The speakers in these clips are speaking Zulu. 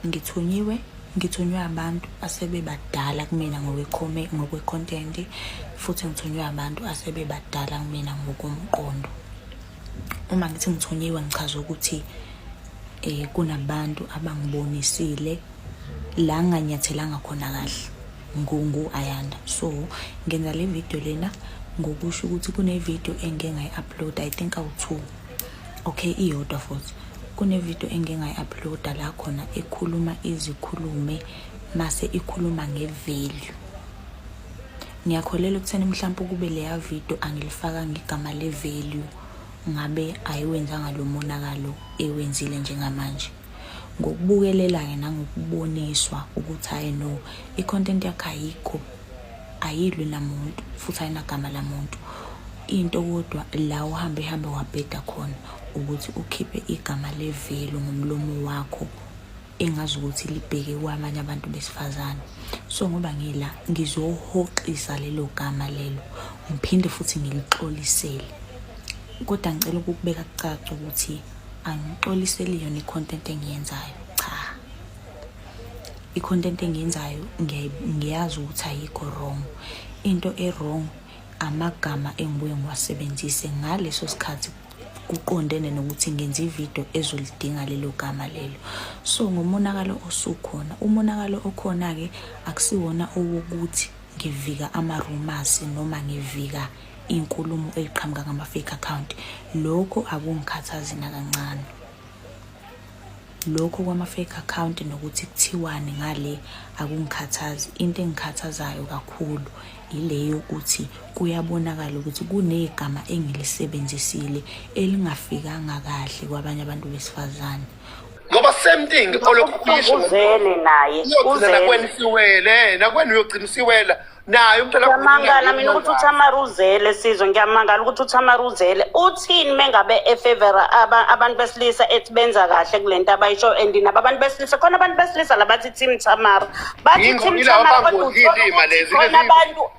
ngithonywe abantu asebebadala kumina ngokwe-content, futhi ngithonywe abantu asebebadala kumina ngokomqondo. Uma ngithi ngithonyiwe ngichaza ukuthi kunabantu abangibonisile la nganyathelanga khona kahle ngu-Ayanda. So ngenza le video lena ngokusho ukuthi kune video engike ngayi-uploada, I think awu-2, okay, iyodwa futhi. Kune video engike ngayi-uploada la khona ekhuluma izikhulume mase ikhuluma nge-value. Ngiyakholela ukutheni mhlawumbe kube leya video angilifaka ngigama le-value ngabe ayiwenzanga lo monakalo ewenzile njengamanje. Ngokubukelela-ke nangokuboniswa ukuthi hayi no, i-content yakhe ayilwi namuntu futhi ayinagama lamuntu. Into kodwa la uhambe wabheda khona ukuthi ukhiphe igama le-value ngomlomo wakho engazi ukuthi libheke kwamanye abantu besifazane. So ngoba ngila ngizohoxisa lelo gama lelo ngiphinde futhi ngilixolisele, kodwa ngicela ukubeka kucaca ukuthi angixoliseli yona i-content engiyenzayo. Cha, i-content engiyenzayo ngiyazi ukuthi ayikho wrong. Into e-wrong amagama engibuye ngiwasebenzise ngaleso sikhathi kuqondene nokuthi ngenza ivideo ezolidinga lelo gama lelo. So ngomonakalo osukhona, umonakalo okhona-ke akusiwona owokuthi ngivika ama-rumors noma ngivika inkulumo eqhamuka ngama-fake account. Lokho akungikhathazi nakancane. Lokho kwama-fake account nokuthi kuthiwani ngale akungikhathazi. Into engikhathazayo kakhulu ile yokuthi kuyabonakala ukuthi kunegama engilisebenzisile elingafikanga kahle kwabanye abantu besifazane. Ngoba same thing olokukhisha uzele naye nakwenisiwele nakweni uyogcina usiwela naye umntwana ngiyamangala mina ukuthi uthamaruzele Sizwe, ngiyamangala ukuthi uthamaruzele uthini mengabe efavor abantu besilisa ethi benza kahle kulento abayisho. And nabo abantu besilisa khona abantu besilisa labathi Team Tamara bathi Team Tamara khona abantu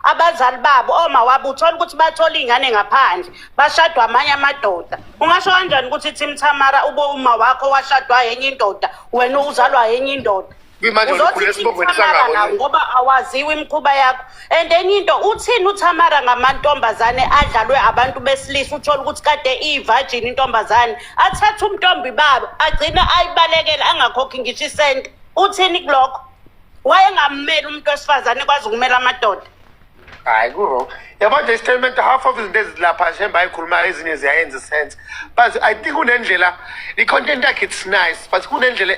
abazali babo oma wabo uthola ukuthi bathola ingane ngaphandle bashadwa amanye amadoda. Ungasho kanjani ukuthi Team Tamara uma wakho washadwa yenye indoda wena uzalwa yenye indoda? Ngoba awaziwe imikhuba yakho. And enye into uthini uTamara ngamantombazane adlalwe abantu besilisa, uthola ukuthi kade i-virgin intombazane athatha umntombi babo agcina ayibalekela angakhokhi ngisho isenti. Uthini kulokho? Wayengammeli umuntu wesifazane kwazi ukumela amadoda. Hayi kuro yabanje statement half of izinto ezilapha nje bayikhuluma ezinye ziyayenza sense, but I think kunendlela i-content yakhe it's nice, but kunendlela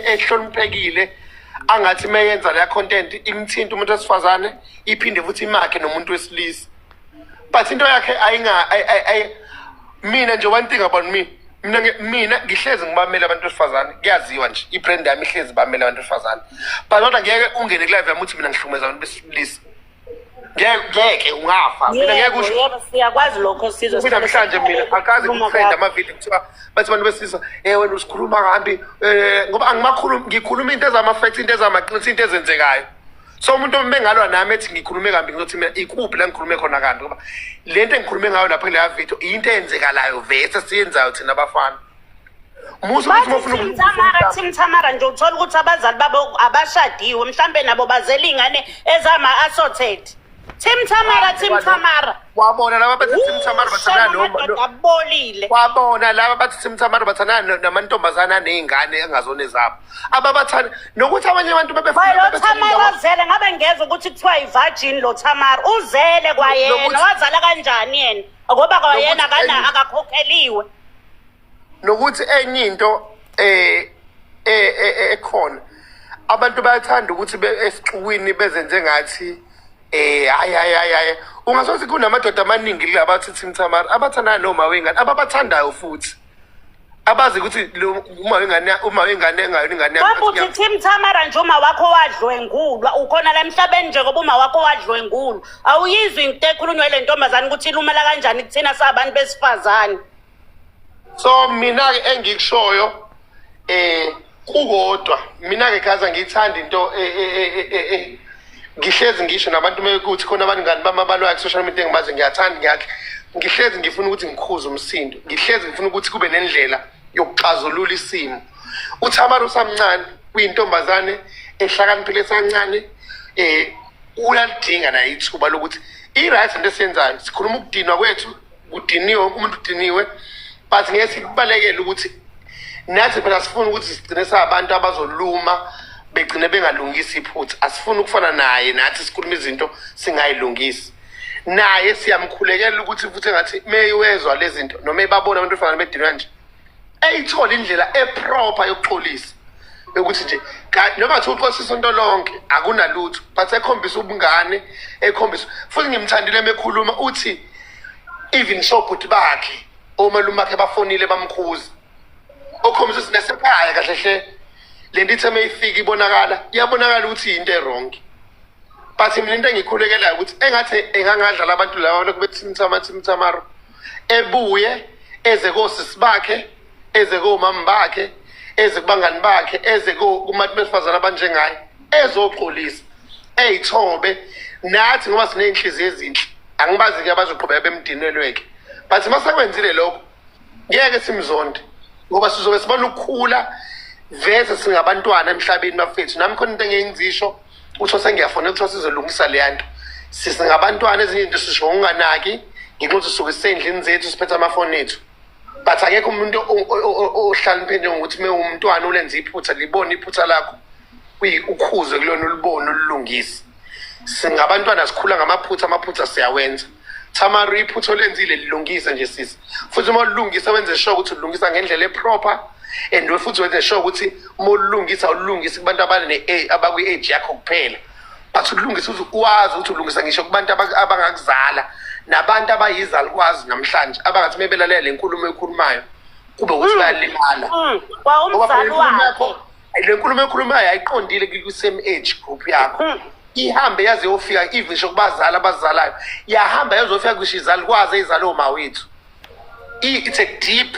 ehloniphekile angathi mayenza la content imthinta umuntu wesifazane iphinde futhi imakhe nomuntu wesilisa. But into yakhe mina nje one thing about me, mina ngihlezi ngibamela abantu besifazane, kuyaziwa nje ibrand yami ihlezi bamela abantu besifazane. But kodwa ngeke ungene ku live yami uthi mina ngihlumeza abantu besilisa. Ngeke ungafa mina ngeke kusho. Yebo siyakwazi lokho Sizwe. Mina namhlanje mina akazi ukutrenda ama-video kuthiwa bathi abantu besilisa wena usikhuluma kambi ngoba angimakhuluma, ngikhuluma into ezama-facts, into ezamaqiniso, into ezenzekayo. So umuntu mengalwa nami ethi ngikhulume kambi ngizothi mina ikuphi la ngikhulume khona kambi, ngoba lento engikhulume ngayo lapha kuleya video into eyenzekalayo vese siyenzayo thina abafana. Team Tamara nje uthola ukuthi abazali babo abashadiwe mhlambe nabo bazela ingane ezama-assorted. Team Tamara wabona laba bathi Team Tamara bathana abolile. Wabona laba bathi Team Tamara bathana namantombazana nezingane engazona ezabo ababathana nokuthi abanye abantu lo Tamara uzele ngabe ngeza ukuthi kuthiwa i-virgin lo Tamara uzele kwayena wazala kanjani yena ngoba kwayena kana akakhokheliwe. Nokuthi enye into ekhona abantu bayathanda ukuthi esixukwini bezenze ngathi hayi ungasothi kunamadoda amaningi labathi Team Tamara abathandana noma wengane ababathandayo futhi abazi ukuthi uma wengane engayo ingane babuthi Team Tamara nje uma wakho wadlwengulwa ukhona la emhlabeni nje ngoba uma wakho wadlwengulwa awuyizwi into ekhulunywa le ntombazane ukuthi ilumela kanjani kuthina sabantu besifazane. So mina ke engikushoyo kukodwa mina ke khaza ngithanda into ngihlezi ngisho nabantu mekuthi khona abaningani bami abalwayo ku-social media engimazi ngiyathanda ngiyakhe ngihlezi ngifuna ukuthi ngikhuze umsindo, ngihlezi ngifuna ukuthi kube nendlela yokuxazulula isimo. uThamara usamncane uyintombazane ehlakaniphile esancane uyalidinga naye ithuba lokuthi i-right into esiyenzayo sikhuluma ukudinwa kwethu kudiniwe umuntu udiniwe but ngeke sikubalekele ukuthi nathi phela sifuna ukuthi sigcine sabantu abazoluma begcine bengalungisi iphutha asifuni ukufana naye nathi sikhuluma izinto singayilungisi naye siyamkhulekela ukuthi futhi engathi meyiwezwa lezi zinto noma ebabona abantu efana bedinwa nje eyithola indlela eproper yokuxolisa ukuthi nje noma kuthi uxolisa into lonke akunalutho but ekhombisa ubungane ekhombisa futhi ngimthandile emekhuluma uthi even sobhuti bakhe omalume bakhe bafonile bamkhuza okhombisa sinesekhaya kahle hle lento ithe mayifika iyabonakala ukuthi into errong but mina into engikhulekelayo ukuthi engathi engangadlala abantu laba lokho bethi Thamara ebuye eze kosisi bakhe eze komama bakhe eze kubangani bakhe eze kumathi besifazana abanjengaye ezoxolisa eyithobe nathi ngoba sinenhliziyo ezinhle angibazi ke abazoqhubeka bemdinelweke but masekwenzile lokho ngeke simzonde ngoba sizobe sibona ukukhula vese singabantwana emhlabeni bafethu nami khona into engiyenzisho utho sengiyafona ukuthi sizolungisa le nto sisingabantwana ezinye into sisho unganaki nginqothi suke sendlini zethu siphethe amafoni ethu but akekho umuntu ohlaniphende ngokuthi umntwana ulenza iphutha libona iphutha lakho ukhuze kulona ulibona ulungisa singabantwana sikhula amaphutha siyawenza Thamara iphutho lenzile lilungise nje sisi futhi uma ulungisa wenze sure ukuthi ulungisa ngendlela eproper and futhi wenze sure ukuthi uma ulungisa kubantu abakwi age yakho kuphela but ulungisa ukwazi ukuthi ulungisa ngisho kubantu abangakuzala nabantu abayizalukwazi namhlanje abangathi mebelalela lenkulumo ekhulumayo kube ukuthi bayalimala kwa umzali wakhe le nkulumo ekhulumayo ayiqondile ku same age group yakho ihambe yaze yofika even ngisho kubazali abazalayo yahamba yazofika kwishizali kwaze izalo omawethu it's a deep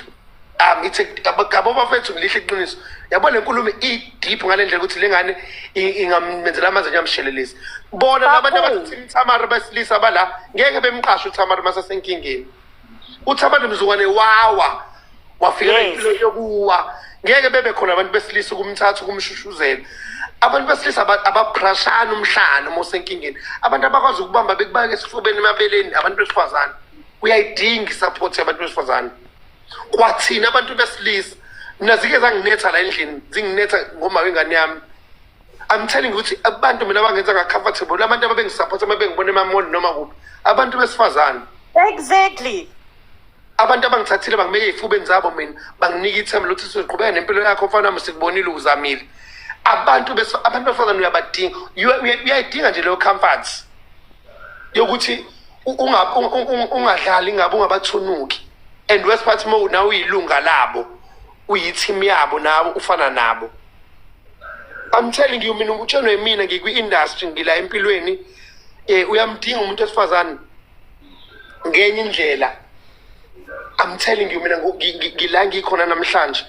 ngabo bafethu ngilihle iqiniso yabona lenkulumo deep ngalendlela ukuthi lengane ingamenzela amazi nyamshelelisi bona labantu abathi Thamara besilisa bala ngeke bemqashe uThamara masasenkingeni uThamara mzukwane wafika impilo yokuwa ngeke bebe khona abantu besilisa kumthatha kumshushuzela abantu besilisa abaprashana umhlana mosenkingeni abantu abakwazi ukubamba bekubaka esifubeni emabeleni abantu besifazana uyayidinga isupport yabantu besifazana kwathina abantu besilisa mina zike zanginetha la endlini zinginetha ngoma wengane yami I'm telling you ukuthi abantu mina abangenza ngacomfortable abantu ababengisupport abengibona emamoli noma kuphi abantu besifazana exactly abantu abangithathile bangimeke ezifubeni zabo mina banginika ithemba lokuthi sizoqhubeka nempilo yakho mfana wami sikubonile uzamile abantu besifazana uyabadinga uyayidinga nje leyo comfort yokuthi ungadlali ngabe ungabathunuki and wesiphathi mo nawe uyilunga labo uyiteam yabo nawe ufana nabo I'm telling you mina ngutsheno mina ngikwi-industry ngila empilweni uyamdinga umuntu esifazane ngenye indlela I'm telling you mina ngila ngikhona namhlanje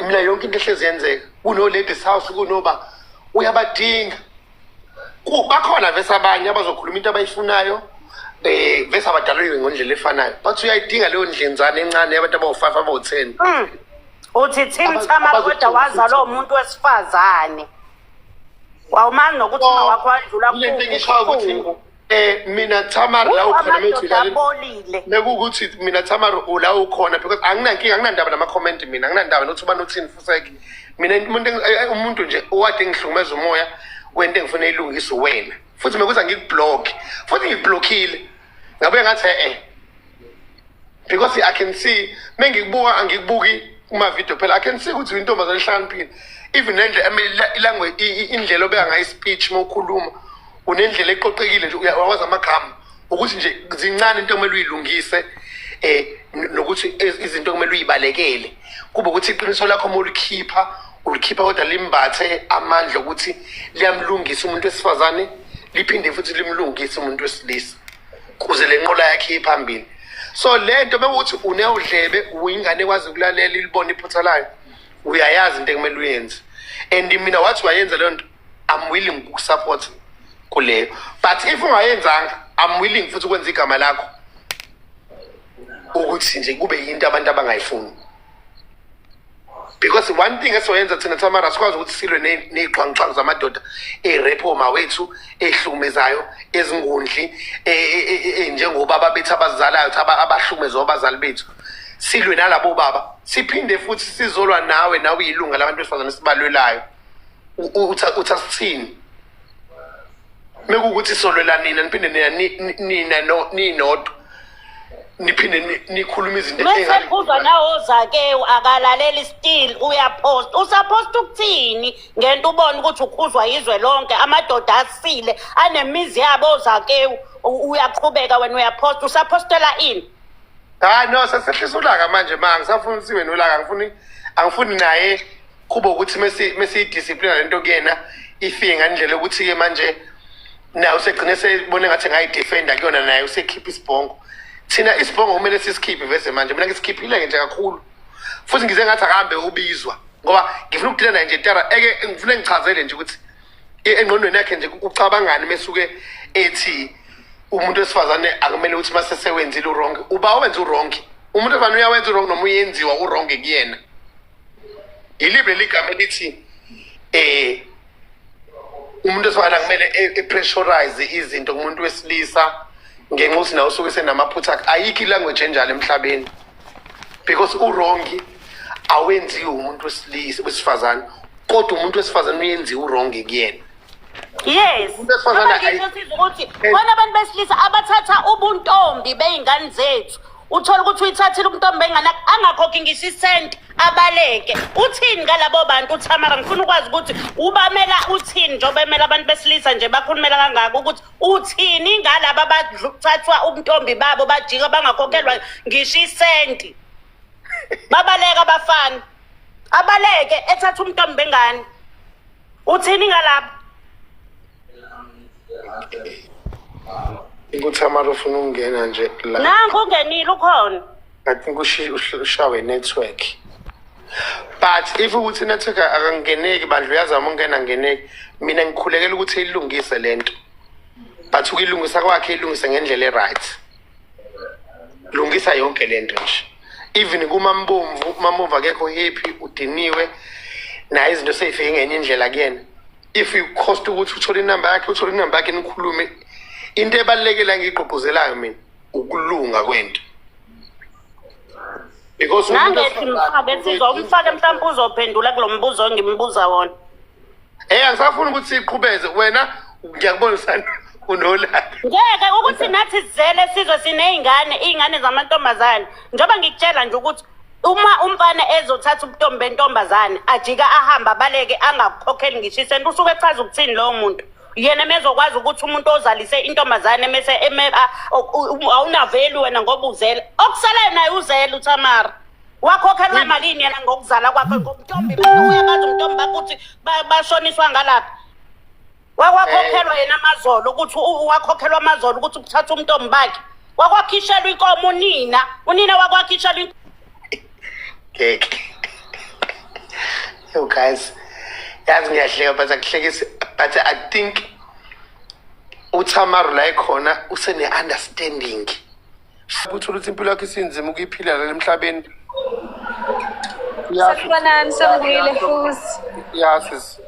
mina yonke into ehlezi yenzeka kuno ladies house kunoba uyabadinga bakhona vese abanye abazokhuluma into abayifunayo vese abadalwe ngendlela efanayo but uyayidinga leyo ndlenzane encane yabantu abawu5 abawu10 uthi Thamara kodwa wazalo umuntu wesifazane wawumani nokuthi wakho wadlula lento engisho ukuthi mina Thamara la ukhona methulale nekukuthi mina Thamara la ukhona because anginankinga anginandaba nama comment mina anginandaba nokuthi ubani uthini fuseke mina umuntu nje owade ngihlukumeza umoya wento engifuna ilungise wena futhi mekuza ngikublock futhi ngiblockile ngabe ngathi because I can see mengikubuka angikubuki uma video phela I can see ukuthi intombazane ehlakaniphile even language indlela obeka ngayo speech mokhuluma unendlela eqoqekile nje uyawazi amagama ukuthi nje zincane into kumele uyilungise nokuthi izinto kumele uyibalekele kube ukuthi iqiniso lakho ulikhipha kodwa limbathe amandla ukuthi liyamlungisa umuntu wesifazane liphinde futhi limlungise umuntu wesilisa kuze lenqola yakhe iphambili so lento bekuthi unewudlebe uyingane kwazi ukulalela ilibona iphutha layo uyayazi into ekumele uyenze and mina wathi wayenza le nto I'm willing ukusupport kuleyo but if ungayenzanga I'm willing futhi ukwenza igama lakho ukuthi nje kube yinto abantu abangayifuni because one thing esoyenza thina Tamara sikwazi ukuthi silwe ney'xhwanguxhwangu zamadoda ey'rephe omawethu ey'hlukumezayo ezingundli njengobaba bethu abazalayo abahlukumeza abazali bethu silwe nalabo baba siphinde futhi sizolwa nawe uyilunga labantu besifazane esibalwelayo uthi asithini mekukuthi solwela nina niphinde nina ninodwa niphinde nikhuluma izinto mesekuzwa nawo Zakewu akalaleli still uyapost usapost ukuthini ngento ubona ukuthi ukhuzwa yizwe lonke amadoda asile anemizi yabo Zakewu uyaqhubeka wena uyapost usapostela ini no sesehlisa ulaka manje ngisafuna siwe nolaka angifuni naye kuba ukuthi mesiyidiscipline lento kuyena ifike ngandlela ukuthi ke manje naye usegcine sebone ngathi ngayidefenda kuyona naye usekhipha isibhongo thina isibhongo kumele sisikhiphe vese manje mina ngisikhiphile nje kakhulu futhi ngize ngathi akahambe ubizwa ngoba ngifuna ukudila naye nje tara ngifuna ngichazele nje ukuthi engqondweni yakhe nje ucabangani mesuke ethi umuntu wesifazane akumele ukuthi mase sewenzile uwrong uba wenza uwrong umuntu wesifazane uyawenza uwrong noma uyenziwa uwrong kuyena ilibe ligama elithi umuntu wesifazane akumele epressurize izinto kumuntu wesilisa ngenxa ukuthi nawe usuke senamaphutha ayikho ilanguage enjalo emhlabeni because uwrong awenziwe umuntu wesilisa wesifazane kodwa umuntu wesifazane uyenziwe uwrong kuyena. Yes. Ukuthi khona abantu besilisa abathatha ubuntombi beyingane zethu uthola ukuthi uyithathile ubuntombi bengane angakhokhi ngisho isent abaleke uthini ngalabo bantu Tamara ngifuna ukwazi ukuthi ubamela uthini njengoba bemela abantu besilisa nje bakhulumela kangaka ukuthi uthini ngalabo abathathwa ubuntombi babo bajika bangakhokhelwa ngisho isent babaleka abafana abaleke ethatha ubuntombi bengane uthini ngalabo Tamara ufuna ukungena nje la. Nangu ungenile ukhona. I think ushawe network. But if ukuthi network akangeneki bandlu yazama ungena ngeneki mina ngikhulekela ukuthi ilungise lento. But ukilungisa kwakhe ilungise ngendlela eright. Lungisa yonke lento nje. Even kumambomvu akekho happy udiniwe na izinto seyifike ngenye indlela kuyena. If you cost ukuthi uthole inamba yakhe nikhulume into ebalekela ngigqugquzelayo mina ukulunga kwento because nangethi mfake sizomfaka mhlawumbe uzophendula kulombuzo ngimbuza wona angisafuni ukuthi siqhubeze wena ngiyakubona unolaka ngeke ukuthi nathi sizele sizwe iy'ngane zamantombazane njengoba ngikutshela nje ukuthi uma umfana ezothatha ubuntombi bentombazane ajika ahamba baleke angakukhokheli ngisho isenti usuke echaza ukuthini lowo muntu yena mezokwazi ukuthi umuntu ozalise intombazane mase awunaveli wena ngoba uzela okusalayo naye uzela uTamara wakhokhelwa malini yena ngokuzala kwakhe ngomntombi uyakazi umntombi bakuthi bashoniswa ngalapha wakhokhelwa yena amazolo ukuthi wakhokhelwa amazolo ukuthi ukuthatha umntombi bakhe wakwakhishelwa inkomo unina wakwakhishelwa yo guys yazi ngiyahleka but akuhlekisi but I think uTamara la ikhona usene-understanding ukuthi impilo yakhe isinzima ukuyiphila la emhlabeni Sanibonani sangibuyile futhi. Yes.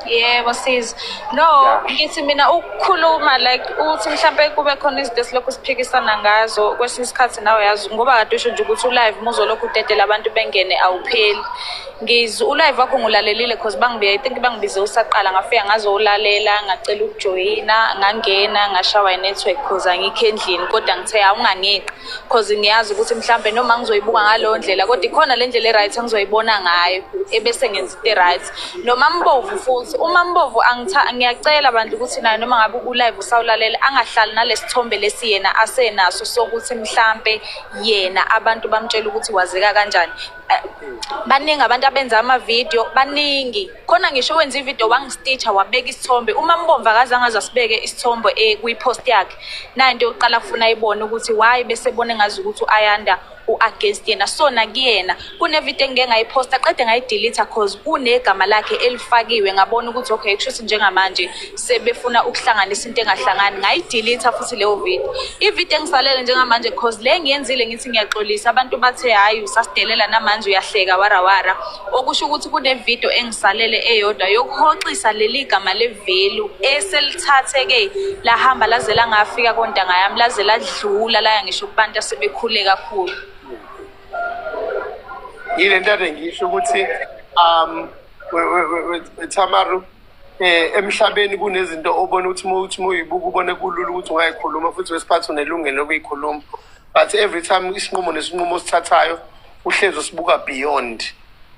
Yebo sis. No, ngithi mina ukukhuluma like uthi mhlambe kube khona izinto esilokhu siphikisana ngazo kwesinye isikhathi nawe yazi ngoba kade usho nje ukuthi ulive muzolokhu udedela abantu bengene awupheli. Ulive wakho ngulalelile because I think bangibize usaqala ngafika ngazolalela ngacela ukujoyina ngangena ngashawa network because angikho endlini kodwa ngithe awungangiqi because ngiyazi ukuthi mhlambe noma ngizoyibuka ngalo ndlela kodwa ikhona le ndlela right engizoyibona ngayo ebese ngenza into right noma mbovu futhi uma mbovu ngiyacela abantu ukuthi nayo noma ngabe ulive usawulalela angahlali nalesithombe lesiyena asenaso sokuthi mhlambe yena abantu bamtshela ukuthi wazeka kanjani baningi abantu abenza ama-video baningi khona ngisho wenza ivideo wangistitcha wabeka isithombe uma mbomva akazange azasibeke isithombe kwi-post yakhe nayo into yokuqala kufuna ayibone ukuthi why bese bone ngazi ukuthi uAyanda against yena. So nakuyena kune-video engike ngayiposta qede ngayidelete cause kunegama lakhe elifakiwe ngabona ukuthi okay kusho njengamanje sebefuna ukuhlanganisa into engahlangani ngayidelete futhi leyo video. Ivideo engisalele njengamanje cause le ngiyenzile ngithi ngiyaxolisa abantu bathe hayi usasidelela namanje uyahleka warawara okusho ukuthi kune-video engisalele eyodwa yokuhoxisa leli gama le-value eselithatheke lahamba laze langafika kontanga yami laze ladlula laya ngisho kubantu asebekhule kakhulu. Yile nto ngisho ukuthi Thamaru emhlabeni kunezinto obona ukuthi uyibuka ubone kulula ukuthi ungayikhuluma futhi wesiphathi unelungelo lokuyikhuluma, but every time isinqumo nesinqumo sithathayo uhlezi usibuka beyond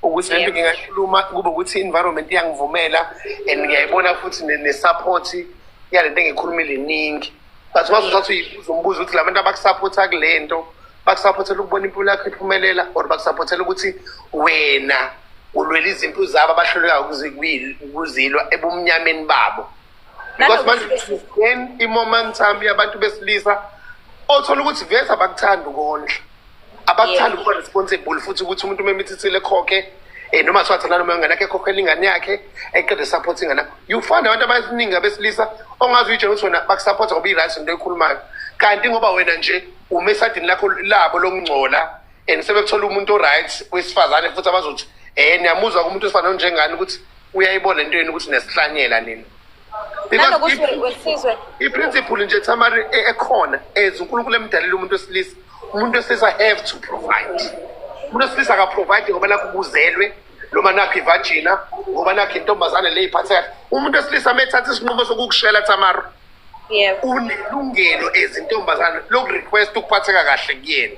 ukuthi lento ngingayikhuluma kube ukuthi environment iyangivumela and ngiyayibona futhi ne-support yalento engikhulumile iningi. But ngazothatha umbuzo ukuthi labantu abakusupporta kulento bakusupportela ukubona impilo yakho iphumelela or bakusupportela ukuthi wena ulwela izimpi zabo abahluleka ukuzilwa ebumnyameni babo? Because manje then i-momentum yabantu besilisa othola ukuthi vese abakuthanda ukondla, abakuthanda ukuba responsible futhi ukuthi umuntu memithithile khokhe noma swatha noma ngane yakhe khokhe ingane yakhe eqede supporting ngana. You find abantu abaningi abesilisa ongazi uyitshela ukuthi wena bakusupporta ngoba i-right into ekhulumayo, kanti ngoba wena nje umesadini lakho labo lokungcola and sebethola umuntu o-right wesifazane futhi abazothi niyamuzwa kumuntu osifana njengani ukuthi uyayibona into yeni ukuthi nesihlanyela nini. I-principle nje Tamari ekhona uNkulunkulu emdalile umuntu wesilisa, umuntu wesilisa have to provide. Umuntu wesilisa akaprovide ngoba nakho kuzelwe noma nakho ivagina ngoba nakho intombazane le iphathe kahle. Umuntu wesilisa methatha isinqumo sokukushela Tamari, unelungelo ezintombazane lokurequest ukuphatheka kahle kuyena.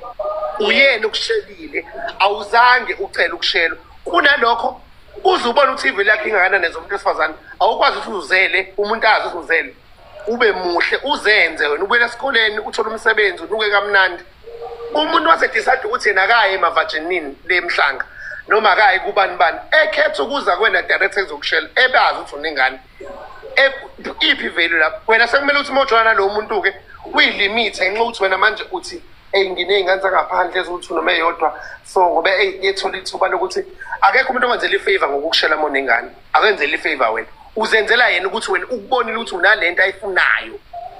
Uyena ukushelile, awuzange ucela ukushelwa. Kunalokho uzubona ukuthi ivele yakhe ingakanani nezomuntu wesifazane, awukwazi ukuthi uzele umuntu azi ukuthi uzele ube muhle uzenze wena ubuyela esikoleni uthole umsebenzi unuke kamnandi. Umuntu wasedecide ukuthi yena akaye emavaginini le mhlanga noma akaye kubani bani ekhetha ukuza kwena direct ezokushela ebazi ukuthi unengane iphi value lapho. Wena sekumele ukuthi mojwana lo muntu ke uyilimit ngenxa ukuthi wena manje uthi nginey'ngane zangaphandle eziwuthi noma eyodwa, so ngoba yethola ithuba lokuthi akekho umuntu ongenzela ifavor ngokukushela mona ingane, akenzela ifavor wena. Uzenzela yena ukuthi wena ukubonile ukuthi unalento ayifunayo,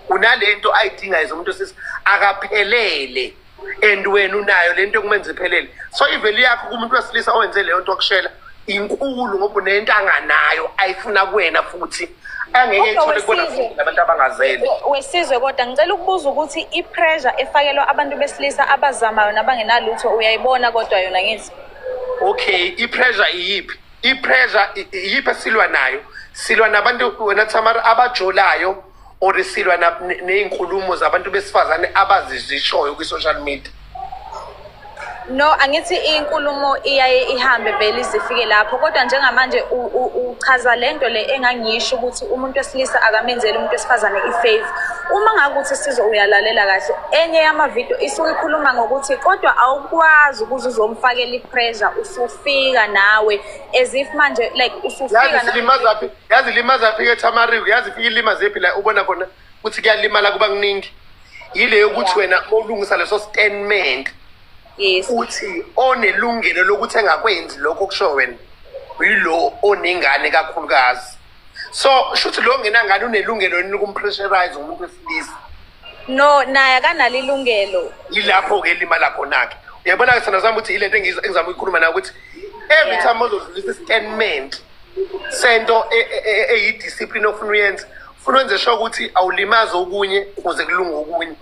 unalento ayidingayo zomuntu osisi akaphelele and wena unayo lento yokumenza iphelele. So iveli yakho kumuntu wesilisa owenze leyo nto yokushela inkulu ngoba unento anganayo ayifuna kuwena futhi angeke ithole kubona futhi nabantu abangazeli. Wesizwe kodwa ngicela ukubuza ukuthi i-pressure efakelwa abantu besilisa abazamayo nabangenalutho uyayibona kodwa yona ngithi? Okay, i-pressure iyiphi? I-pressure iyiphi esilwa nayo? Silwa nabantu wena Tamari abajolayo or silwa ney'nkulumo zabantu besifazane abazizishoyo kwi-social media? No, angithi inkulumo iyaye ihambe vele izifike lapho kodwa njengamanje uchaza lento le engangisho ukuthi umuntu wesilisa akamenzeli umuntu wesifazane ifavor. Uma ngakuthi sizo uyalalela kahle enye yamavideo isuke ikhuluma ngokuthi kodwa awukwazi ukuze uzomfakela ipressure usufika nawe as if manje like usufika nawe. Yazi limaza phi ke Tamari? Yazi fika ilimaze phi la ubona khona ukuthi kuyalimala kuba kuningi yile yokuthi wena olungisa leso statement. Yes. Uthi onelungelo lokuthi engakwenzi lokho kusho wena yilo onengane kakhulukazi. So shuthi lo ngenangane unelungelo lokumpressurize umuntu wesilisa? No, naye akanalo ilungelo. Yilapho ke limala khona ke. Uyabona ke sana zami ukuthi ilento engizama ukukhuluma nayo ukuthi every time uzodlulisa istatement sento eyidiscipline ofuna uyenza, ufuna wenze sure ukuthi awulimaza okunye kuze kulunge okunye.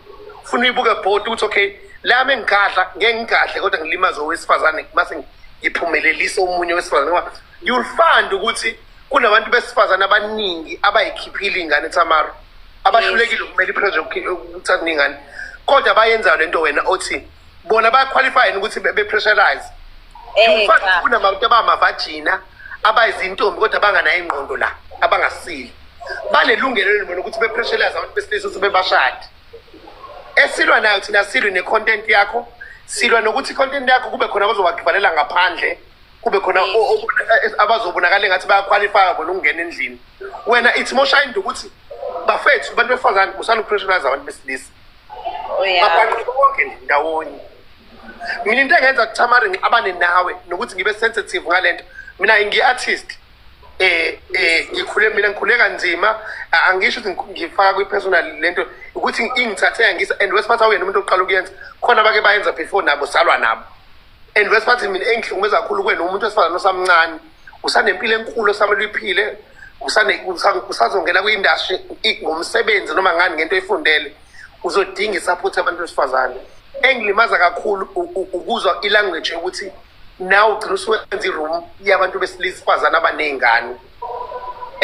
Ufuna uyibuke board ukuthi okay lami ngikadla ngengikahle kodwa ngilimazo wesifazane mase ngiphumelelisa omunye wesifazane ngoba you'll find ukuthi kunabantu besifazane abaningi abayikhiphile ingane Tamari abahlulekile ukumela iproject ukuthatha ingane kodwa bayenza lento wena othi bona bayaqualify ukuthi bepressurize. You'll find kunabantu abamavagina abayizintombi kodwa banganayo ingqondo la abangasili banelungelo lelo ukuthi bepressurize abantu besilisa ukuthi bebashade. Esilwa nayo thina silwe ne-content yakho, silwa nokuthi i-content yakho kube khona abazobagivalela ngaphandle, kube khona abazobonakala engathi bayaqualify bona ukungena endlini. Wena it's more shined ukuthi bafethu abantu besifazane usana upressurize abantu besilisa. Oh yeah. Abantu bonke ndawonye. mina into engenza Tamari ngixabane nawe nokuthi ngibe sensitive ngalento mina ngi-artist ngikhule kanzima angisho ukuthi ngifaka kwi-personal lento ukuthi ingithathe ngisa and wesiphatha wena umuntu oqala ukuyenza khona bake bayenza before nabo salwa nabo and wesiphatha mina engihlukumeza kakhulu kwena umuntu esifana nosamncane usanempilo enkulu osamele uyiphile usazongena kwi-industry ngomsebenzi noma ngani ngento oyifundele uzodinga isupport abantu besifazane engilimaza kakhulu ukuzwa ilanguage yokuthi now ugcina usuwenza i-room yabantu besifazane abaney'ngane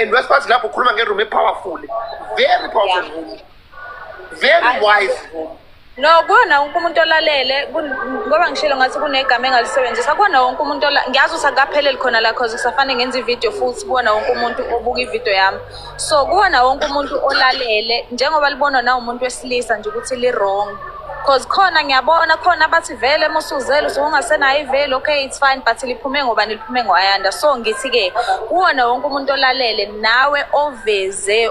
and wesiphathi lapho ukhuluma nge-room e-powerful very powerful room very wise room. No, kuwona wonke umuntu olalele ngoba ngishilo ngathi kunegama engalisebenzisa kuwona wonke umuntu ngiyazi ukuthi akapheleli khona la cause kusafane ngenza ivideo futhi kuwona wonke umuntu obuka ivideo yami so kuwona wonke umuntu olalele njengoba libonwa na umuntu wesilisa nje ukuthi li wrong cause khona ngiyabona khona abathi vele musuzele ungasenayo ivele okay it's fine but liphume ngoba niliphume ngoyanda so ngithi ke kuwona wonke umuntu olalele nawe oveze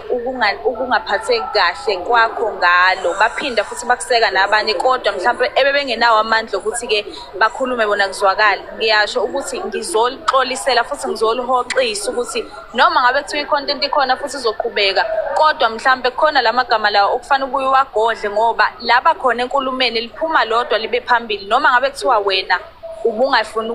ukungaphatheki kahle kwakho ngalo baphinda futhi bakuseka nabanye kodwa mhlawumbe ebebengenawo amandla ukuthi ke bakhulume bona kuzwakala ngiyasho ukuthi ngizolixolisela futhi ngizolihoxisa ukuthi noma ngabe kuthiwa i-content ikhona futhi izoqhubeka kodwa mhlawumbe khona lamagama lawo okufana ubuye wagodle ngoba laba khona enkulumeni liphuma lodwa libe phambili noma ngabe kuthiwa wena ubungafuni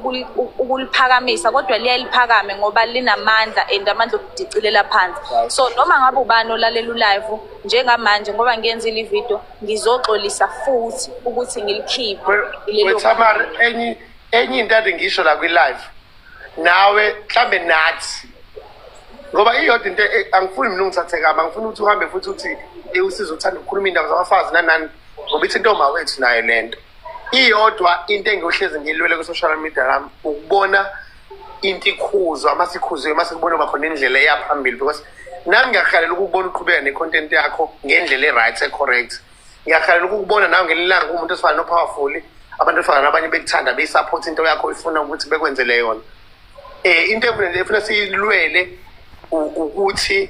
ukuliphakamisa kodwa liyaliphakame ngoba linamandla and amandla okudicilela phansi so noma ngabe ubani olalela live njengamanje ngoba ngiyenzile ivideo ngizoxolisa futhi ukuthi ngilikhiphe Tamari enye into ade ngisho la kwi-live nawe mhlambe nathi ngoba iyodwa into angifuni mina ungithathe kabi angifuni ukuthi uhambe futhi uthi usiza uthanda ukukhuluma indaba zabafazi nanani ngoba ithi intoma wethu nayo lento iyodwa into engiyohlezi ngilwele ku-social media lami ukubona into ikhuzwa masikhuzwe masikubona bakhona indlela eyaphambili because nami ngiyakhalela ukubona uqhubeka ne-content yakho ngendlela e-right e-correct ngiyakhalela ukubona nawe ngelilanga umuntu esifana no-powerful abantu efana nabanye bekuthanda beyi-support into yakho ifuna ukuthi bekwenzele yona into efuna siyilwele ukuthi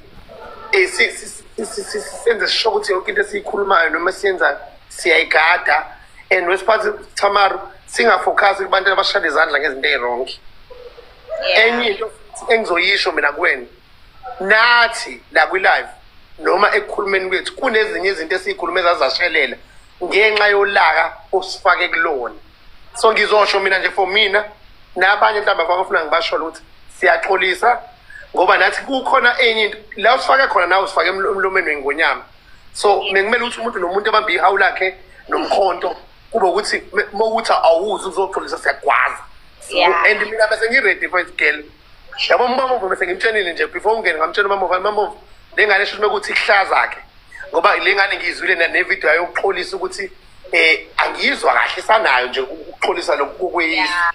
senze sisho ukuthi yonke into esiyikhulumayo noma siyenza siyayigada and wesiphathi Tamari singafocus kubantu abashada izandla ngezinto ezirongi enye into engizoyisho mina kuwena nathi la kwi-live noma ekukhulumeni kwethu kunezinye izinto esiyikhulume ezazashelela ngenxa yolaka osifake kulona so ngizosho mina nje for mina nabanye mhlawumbe abafuna ngibasholo ukuthi siyaxolisa ngoba nathi kukhona enye into la usifake khona nawe usifake emlomeni wengonyama so bekumele ukuthi umuntu nomuntu abambe ihawu lakhe nomkhonto kube ukuthi mawuthi awuzi uzoxolisa siyakwazi and mina bese ngiready for it girl yabo mama bese ngimtshenile nje before ungene ngamtshela mama lengane esho ukuthi ihlaza zakhe ngoba lengane ngizwile nevideo yokuxolisa ukuthi angizwa kahle sanayo nje ukuxolisa lokukweyisa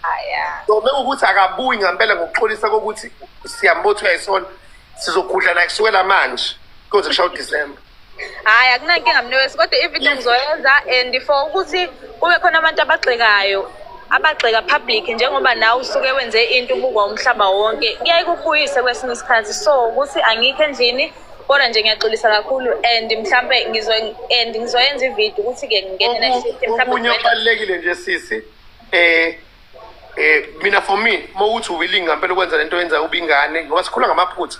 so mekuthi akabuyi ngempela ngokuxolisa kokuthi siyambotha uyayisona sizogudla naye kusukela manje kuze kushaye uDecember hayi akunankinga mnewesi kodwa ivideo ngizoyenza and for ukuthi kube khona abantu abagxekayo abagxeka public njengoba nawe usuke wenze into ubukwa umhlaba wonke kuyaye kubuyise kwesinye isikhathi so ukuthi angikho endlini kodwa nje ngiyaxolisa kakhulu and mhlambe ngizoyenza ivideo ukuthi ke ngingene ne-system mhlawumbe ubalekile nje sisi mina for me mawuthi willing ngempela ukwenza lento yenza ubingane ngoba sikhula ngamaphutha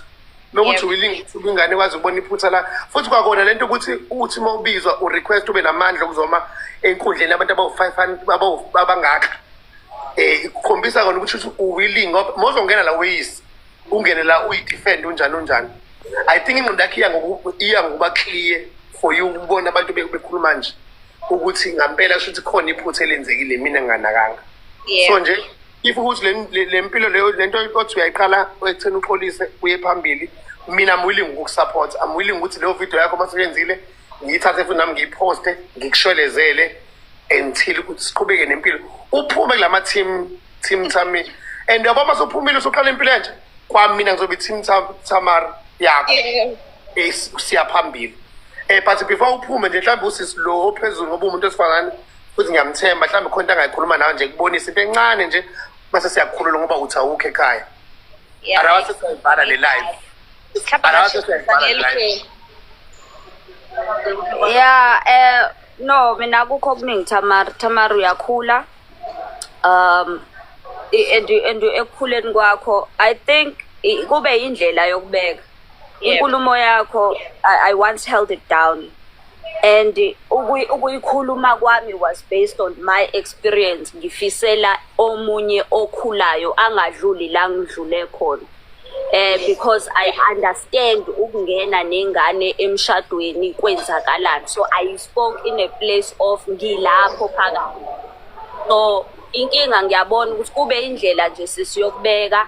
mawuthi willing ubingane kwazi ukubona iphutha la futhi kwakona lento ukuthi mawubizwa urequest ube namandla ukuzoma enkundleni abantu abawu-500 abangaka ikukhombisa kona ukuthi uwilling ngoba mawuzongena la uyisi ungene la uyidefend unjani I think ingqondo yakhe iya ngokuba clear for you ukubona abantu bekhuluma nje ukuthi ngempela kusho ukuthi khona iphutha elenzekile mina nganakanga so nje if ukuthi le mpilo leyo lento othi uyayiqala ekutheni uxolise uye phambili mina I'm willing ukukusupport I'm willing ukuthi leyo video yakho masiyenzile ngiyithathe futhi nami ngiyiposte ngikushwelezele until ukuthi siqhubeke nempilo uphume kulama team Tami and yabo masophumile usuqala impilo enje kwami mina ngizobe team Tamari yakho siyaphambili but before uphume nje mhlawumbe usisilo ophezulu ngoba umuntu esifazane futhi ngiyamthemba mhlawumbe khona into angayikhuluma nawe nje kubonisa into encane nje base siyakhulula ngoba uthi awukho ekhaya arawa sesiyivala le live no mina akukho okuningi Tamari uyakhula and ekukhuleni kwakho I think kube indlela yokubeka inkulumo yakho. I once held it down, and ukuyikhuluma kwami was based on my experience. Ngifisela omunye okhulayo angadluli la ngidlule khona. Because I understand ukungena nengane emshadweni kwenzakalani. So I spoke in a place of ngilapho phakathi. So inkinga ngiyabona ukuthi kube indlela nje sisiyokubeka.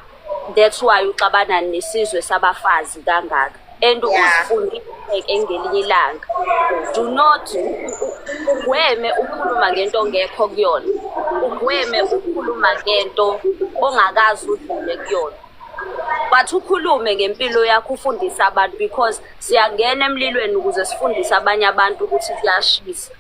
That's why uxabana nesizwe sabafazi kangaka. And uzifundise ngelinye ilanga. Do not ugweme ukukhuluma ngento ongekho kuyona. Ugweme ukukhuluma ngento ongakazi udlule kuyona. But ukhulume ngempilo yakho ufundise abantu, because siyangena emlilweni ukuze sifundise abanye abantu ukuthi kuyashisa.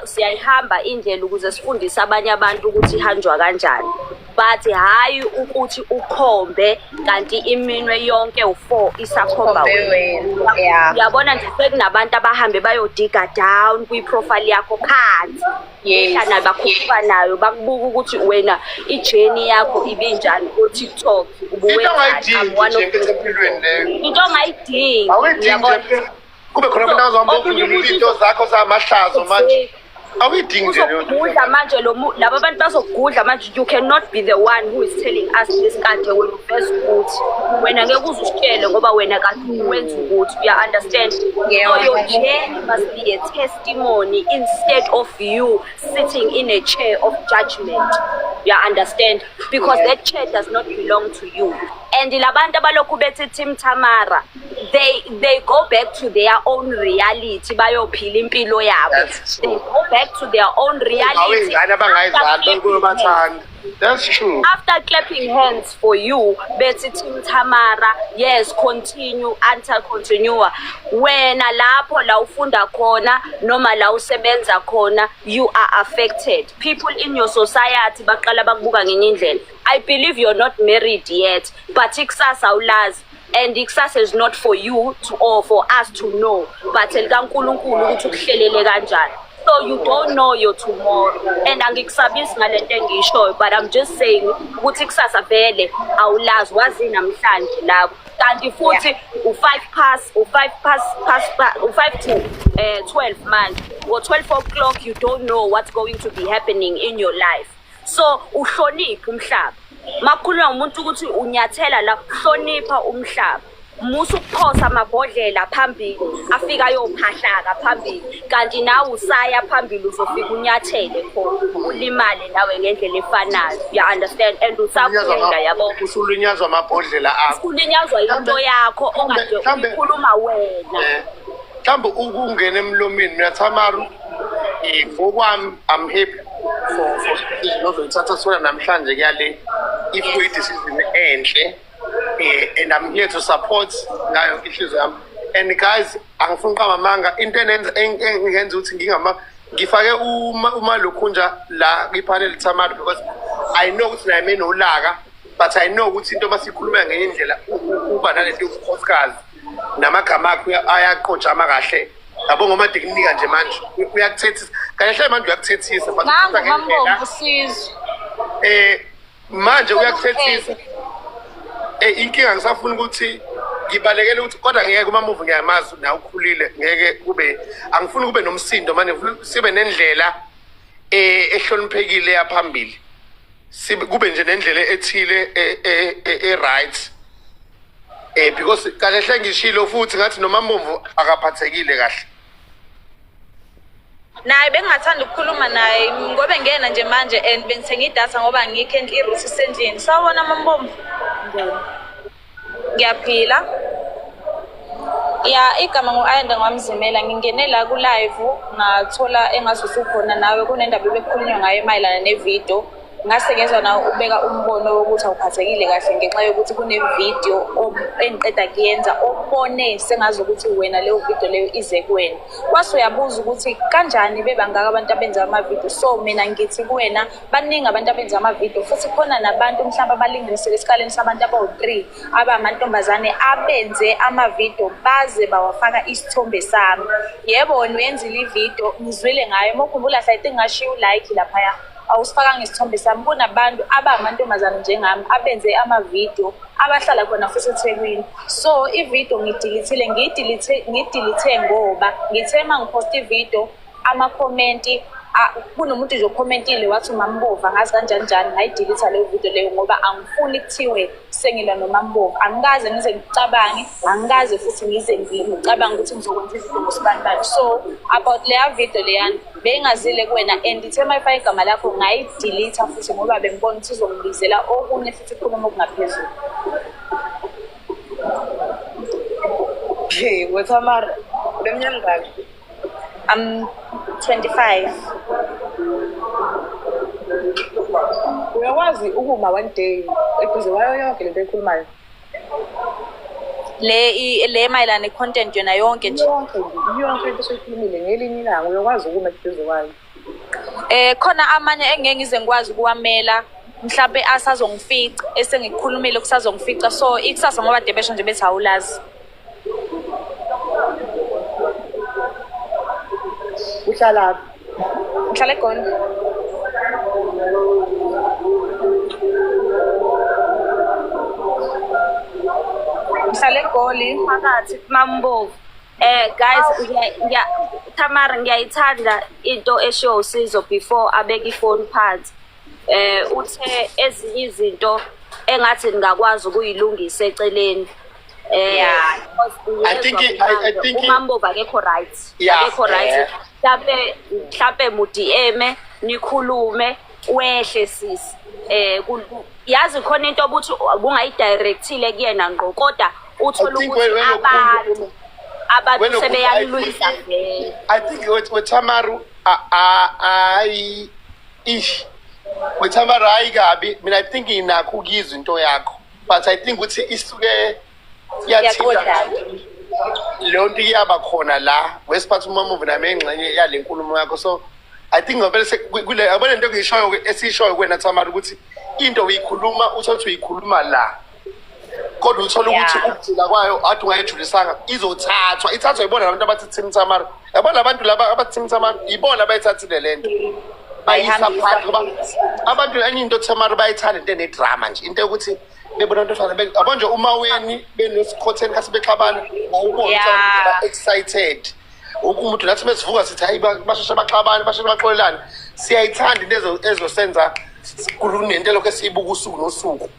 Siyayihamba indlela ukuze sifundise abanye abantu ukuthi ihanjwa kanjani. But hayi ukuthi ukhombe kanti iminwe yonke u4 isakhomba wena. Uyabona nje sekunabantu abahambe bayodiga down kwiprofile yakho phansi. Ehlana bakhupha nayo bakubuka ukuthi wena ijeni yakho ibinjani ku TikTok. Into ongayidingi. Uyabona kube khona abantu abazombuka into zakho zamahlazo manje. Uzogudla manje laba bantu bazogudla manje. You cannot be the one who is telling us this kade when you first ukuthi wena ngeke uzusitshele ngoba wena kade wenza ukuthi. You understand? So your journey must be a testimony instead of you sitting in a chair of judgment. You understand? Because that chair does not belong to you. And labantu abalokhu bethi Team Tamara, they go back to their own reality bayophila impilo yabo. They go back to their own reality. That's true. After clapping hands for you, bethi Team Tamara, yes, continue until continue. When lapho la ufunda khona noma la usebenza khona, you are affected. People in your society baqala bakubuka ngenye indlela. I believe you're not married yet, but ikusasa ulazi. And ikusasa is not for you to, or for us to know, but elikaNkulunkulu ukuthi ukuhlelele kanjani. So you don't know your tomorrow. And angikusabisi ngalento engishoyo, but I'm just saying ukuthi ikusasa vele awulazi, wazi namhlanje lapho. Kanti futhi u5 to 12 months or 12 o'clock, you don't know what's going to be happening in your life. So uhloniphe umhlaba. Makhuluma umuntu ukuthi unyathela la, hlonipha umhlaba. Musu ukuphosa amabhodlela phambili afika yophahlaka phambili, kanti nawe usaya phambili uzofika unyathele khona ulimale nawe ngendlela efanayo. You understand? And usafunda yabo usulinyazwa amabhodlela akho, ulinyazwa into yakho ongade ukhuluma wena. Mhlawumbe ukungena emlomeni uyathamaru ngokwami I'm happy for nozothatha sona namhlanje kuyale if we decision enhle. And I'm here to support ngayo inhliziyo yami. And guys, angifuni uqamba manga into engenza ukuthi ngifake uma lokhunja la kwipanel Tamara, because I know ukuthi naye menolaka, but I know ukuthi into masikhuluma ngendlela uba nalento yobukhosikazi namagama akho ayaqojama kahle. Yabo ngoma teknika nje manje uyakuthethisa kahle manje uyakuthethisa but ngangomambo usizo manje uyakuthethisa. Inkinga ngisafuna ukuthi ngibalekele ukuthi kodwa ngeke kuma move ngiyamazi na ukhulile ngeke kube angifuni kube nomsindo manje sibe nendlela ehloniphekile yaphambili, sibe kube nje nendlela ethile right because kahle ngishilo futhi ngathi noma move akaphathekile kahle. Naye bengathanda ukukhuluma naye ngoba ngena nje manje and bengithenga idatha ngoba ngikho iroute isendlini. Sawubona Mambombo, ngiyaphila. Ya igama ngoAyanda ngwamzimela, ngingene la ku live ngathola engazuthi ukhona nawe kunendaba ebekukhulunywa ngayo emayilana nevideo. Ngase ngezwa na ubeka umbono wokuthi awuphathekile kahle ngenxa yokuthi kunevideo engiqeda kuyenza obone sengazi ukuthi wena leyo video leyo ize kuwena. Kwase uyabuza ukuthi kanjani bebangaka abantu abenza ama-video. So mina ngithi kuwena baningi abantu abenza ama-video futhi khona nabantu mhlawumbe abalinganisele esikaleni sabantu abawu3 abamantombazane abenze ama-video baze bawafaka isithombe sami. Yebo wena uyenzile ivideo ngizwile ngayo, mokhumbula I think ngashiya ulike laphaya. awusifakanga isithombe sami. Kunabantu abamantombazane njengami abenze amavidiyo abahlala khona futhi eThekwini. So ividiyo ngiyidilithe ngoba ngithe uma ngiphosta ividiyo amakhomenti kunomuntu nje okhomentile wathi uMambovu angazi kanjani ngayidilitha leyo video leyo ngoba angifuni kuthiwe sengilwa noMambovu. Angikaze ngize ngicabange, angikaze futhi ngize ngicabanga ukuthi ngizokwenza izinto ngosibanibani. So about leya video leyana bengazile kuwena and ithe mayifaka igama lakho ngayidilitha futhi ngoba bengibona ukuthi izongibizela okunye futhi ukhuluma okungaphezulu. WeThamara leminyaka ngaki? I'm 25. Uyakwazi ukuma one day eduze wayo yonke lento ekhulumayo? Le mayelana ne-content yona yonke nje. Yonke into esiyikhulumile ngelinye ilanga uyakwazi ukuma eduze wayo? Khona amanye engeke ngize ngikwazi ukuwamela mhlawumbe asazongifica esengikukhulumile kusazongifica. So ikusasa ngoba debesho nje bethi awulazi. Uhlala Ngihlala eGoli. Ngihlala eGoli phakathi kuMambovu. Guys, Thamara ngiyayithanda into eshiwo uSizwe before abeka ifoni phansi. Uthe ezinye izinto engathi ngakwazi ukuyilungisa eceleni. I think uMambovu akekho right. Akekho right. Mhlambe mu DM nikhulume wehle sisi. Yazi khona into obuthi bungayidirectile kuyena ngqo kodwa uthola ukuthi abantu sebeyalwisa vele. I think WeThamara WeThamara ayikabi mina I think inakho ukuzwa into yakho but I think ukuthi isuke yathina lo nto iyaba khona la wesiphatha uMambovu nami engxenye yale nkulumo yakho. So I think ngobele kule yabona into ngishoyo esishoyo kwena Thamara ukuthi into uyikhuluma uthola ukuthi uyikhuluma la kodwa uthola ukuthi ukugcina kwayo athi ungayijulisanga izothathwa ithathwa ibona labantu abathi Team Thamara. Yabona abantu laba abathi Team Thamara ibona bayithathile lento bayisaphatha ngoba abantu enye into Thamara bayithanda into enedrama nje into ukuthi bebona into efana abanje uma weni benoscotten kasi bexabana ngawubona ukuthi excited umuntu nathi mesivuka sithi hayi basheshe baxabana basheshe baxolelana siyayithanda into ezosenza kulunento lokho esiyibuka usuku nosuku.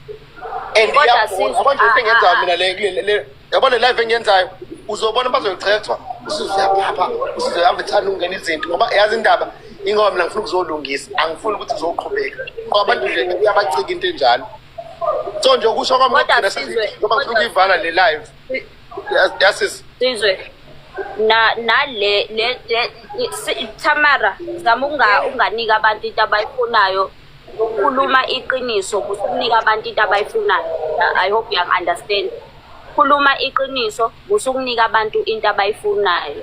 And yabona into engenzayo mina le yabona live engenzayo uzobona bazoyichethwa usizoyaphapha usizoyavethana ungena izinto ngoba yazi indaba ingoba mina ngifuna ukuzolungisa angifuni ukuthi uzoqhubeka ngoba abantu nje uyabacika into enjalo. So nje ukusho kwami ngigcina sithi ngoba ngifuna ukuyivala le live yasis Sizwe le Thamara zama unganika abantu into abayifunayo khuluma iqiniso kusukunika abantu into abayifunayo. I hope you understand. Khuluma iqiniso kusukunika abantu into abayifunayo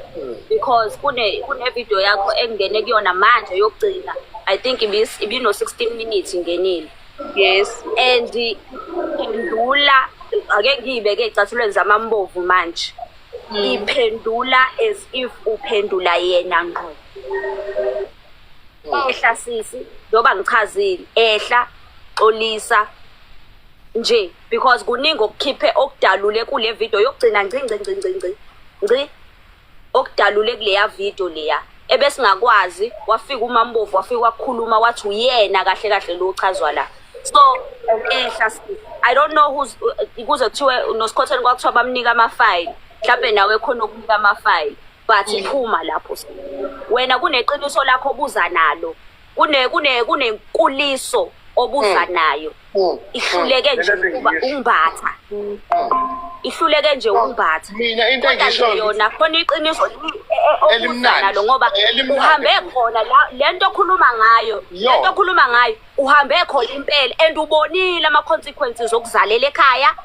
because kune video yakho engene kuyona manje yokugcina I think ibino 16 minutes ingenile. Yes. And iphendula ake ngiyibeke ecathulweni zamaMbovu manje. Iphendula as if uphendula yena ngqo. Ehla sisi njoba ngichazile ehla xolisa nje because kuningi okukhiphe okudalule kule video yokugcina ngci okudalule kuleya video leya ebesingakwazi wafika uMambovu wafika wakhuluma wathi uyena kahle lo uchazwa la. So ehla sisi I don't know who's kuze kuthiwe noScotland kwakuthiwa bamnika ama-file mhlawumbe nawe khona ukunika ama-file but iphuma lapho wena kuneqiniso lakho obuza nalo kunenkuliso obuza nayo ihluleke nje ukuba ungibatha ihluleke nje ungibatha mina into engisho yona khona iqiniso obuza nalo ngoba uhambe khona lento okhuluma ngayo uhambe khona impela and ubonile ama-consequences okuzalela ekhaya.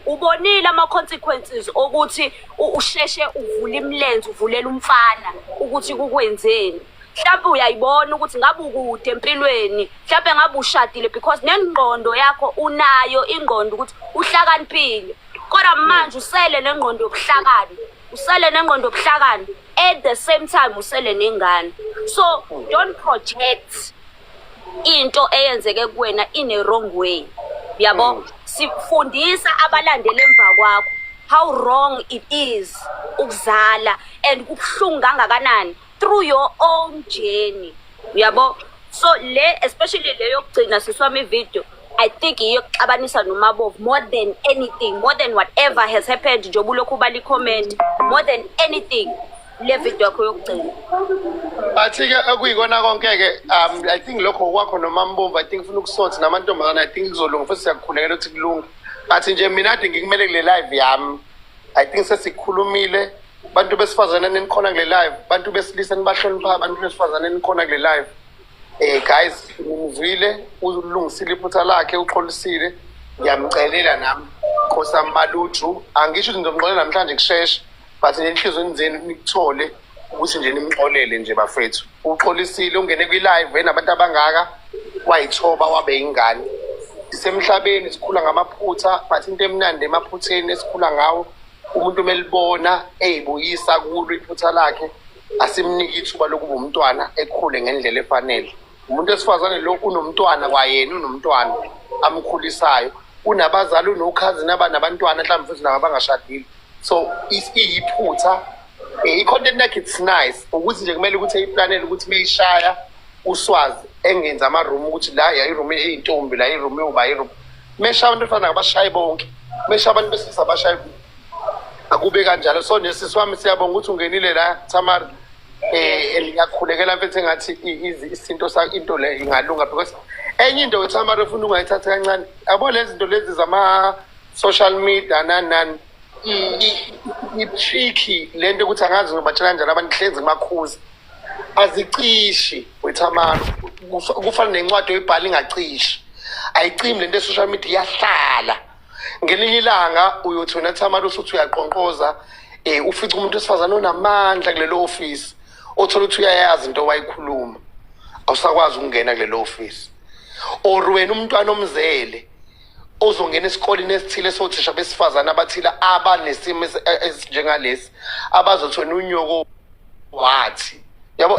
Ubonile ama-consequences ukuthi usheshe uvule imilenze uvulela umfana ukuthi kukwenzeni. Mhlawumbe uyayibona ukuthi ngabe ukude empilweni mhlawumbe ngabe ushadile because nengqondo yakho unayo ingqondo ukuthi uhlakaniphile kodwa manje usele nengqondo yobuhlakani at the same time usele nengane. So don't project into eyenzeke kuwena in a wrong way. Yabo, sifundisa abalandeli emva kwakho how wrong it is ukuzala and kubuhlungu kangakanani through your own journey. Yabo, so especially le yokugcina siswami video, I think iyokuxabanisa noMabovu more than anything, more than whatever has happened. Njobu lokhu bali comment, more than anything, le video yakho yokugcina. Bathi-ke akuyikona konke-ke I think lokho kwakho noMabovu I think ufuna ukusothi namantombazane I think kuzolunga futhi siyakukhulekela ukuthi kulunge. Bathi nje mina ade ngikumele kule live yami I think sesikhulumile bantu besifazane nikhona kule live, bantu besilisa nibahlonipha abantu besifazane nikhona kule live. Guys, ngivile ulungisile iphutha lakhe uxolisile ngiyamcelela nami Nkosi Maluju angisho ukuthi ngizomxolela namhlanje kusheshe but nenhliziyo nizeni nikuthole ukuthi nje nimxolele nje bafethu uxolisile ungene kwi live enabantu abangaka wayithoba wabe ingane isemhlabeni sikhula ngamaphutha but into emnandi emaphutheni esikhula ngawo umuntu melibona eyibuyisa kulo iphutha lakhe asimniki ithuba lokuba umntwana ekhule ngendlela efanele. Umuntu esifazane lo unomntwana kwayena unomntwana amkhulisayo unabazali unokhazini abanabantwana mhlawumbe futhi nabangashadile so iyiphutha i-content yakhe it's nice ukuthi nje kumele ukuthi eyiplanele ukuthi meyishaya uswazi engenza ama-room ukuthi la yayi-room eyintombi la i-room yoba i-room mesha abantu efana ngabashayi bonke mesha abantu besilisa abashayi akube kanjalo so nesisi wami siyabonga ukuthi ungenile la Tamar ngiyakhulekela mfethu engathi izinto into le ingalunga because enye into weThamara ufuna ungayithatha kancane yabo lezi zinto lezi zama social media nani i-tricky lento ukuthi angazi ngobatshela kanjani abantu hlenze emakhuzi azicishi weThamara kufana nencwadi oyibhala ingacishi ayicimi lento social media iyahlala ngelinye ilanga uyothi wena Thamara usuthi uyaqonqoza ufica umuntu esifazana onamandla kulelo office othola ukuthi uyayazi into wayikhuluma awusakwazi ukungena kulelo office or wena umntwana omzele ozongena esikoleni esithile sothisha besifazana abathila abanesimo esinjengalesi abazothi wena unyoko wathi yabo